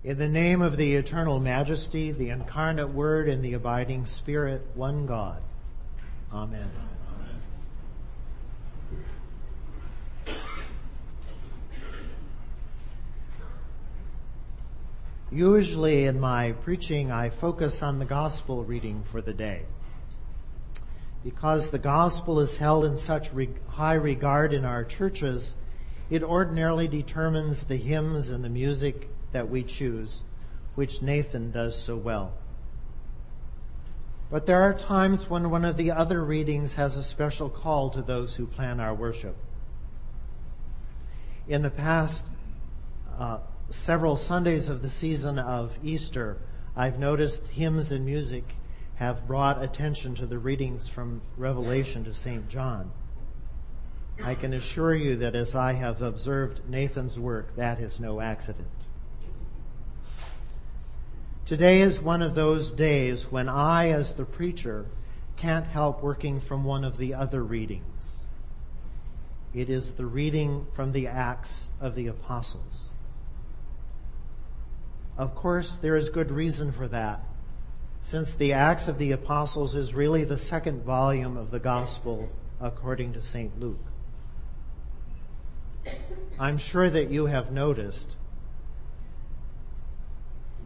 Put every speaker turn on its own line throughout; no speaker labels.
In the name of the eternal majesty, the incarnate Word, and the abiding Spirit, one God. Amen. Usually in my preaching, I focus on the gospel reading for the day. Because the gospel is held in such high regard in our churches, it ordinarily determines the hymns and the music that we choose, which Nathan does so well. But there are times when one of the other readings has a special call to those who plan our worship. In the past several Sundays of the season of Easter, I've noticed hymns and music have brought attention to the readings from Revelation to St. John. I can assure you that as I have observed Nathan's work, that is no accident. Today is one of those days when I, as the preacher, can't help working from one of the other readings. It is the reading from the Acts of the Apostles. Of course, there is good reason for that, since the Acts of the Apostles is really the second volume of the Gospel according to St. Luke. I'm sure that you have noticed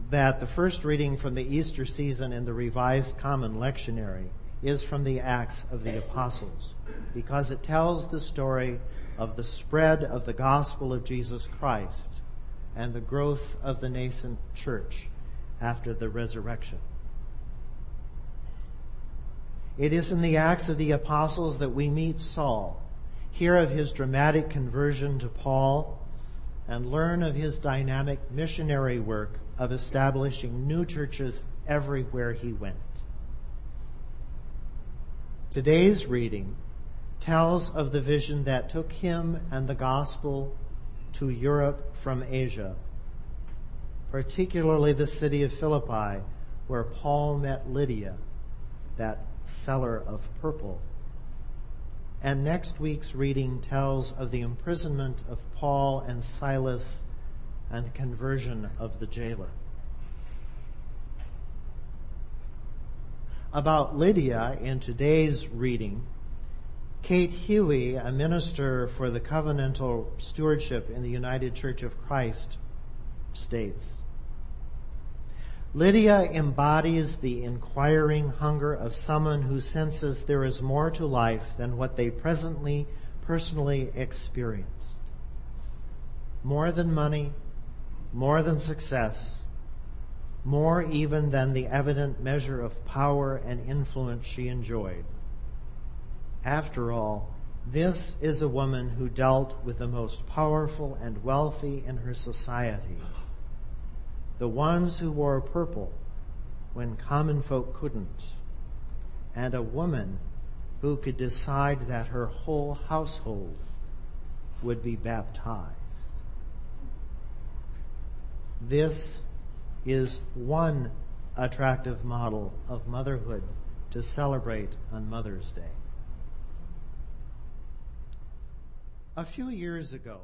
that the first reading from the Easter season in the Revised Common Lectionary is from the Acts of the Apostles, because it tells the story of the spread of the gospel of Jesus Christ and the growth of the nascent church after the resurrection. It is in the Acts of the Apostles that we meet Saul, hear of his dramatic conversion to Paul, and learn of his dynamic missionary work of establishing new churches everywhere he went. Today's reading tells of the vision that took him and the gospel to Europe from Asia, particularly the city of Philippi, where Paul met Lydia, that seller of purple. And next week's reading tells of the imprisonment of Paul and Silas and the conversion of the jailer. About Lydia, in today's reading, Kate Huey, a minister for the covenantal stewardship in the United Church of Christ, states, Lydia embodies the inquiring hunger of someone who senses there is more to life than what they presently personally experience. More than money, more than success, more even than the evident measure of power and influence she enjoyed. After all, this is a woman who dealt with the most powerful and wealthy in her society, the ones who wore purple when common folk couldn't, and a woman who could decide that her whole household would be baptized. This is one attractive model of motherhood to celebrate on Mother's Day. A few years ago,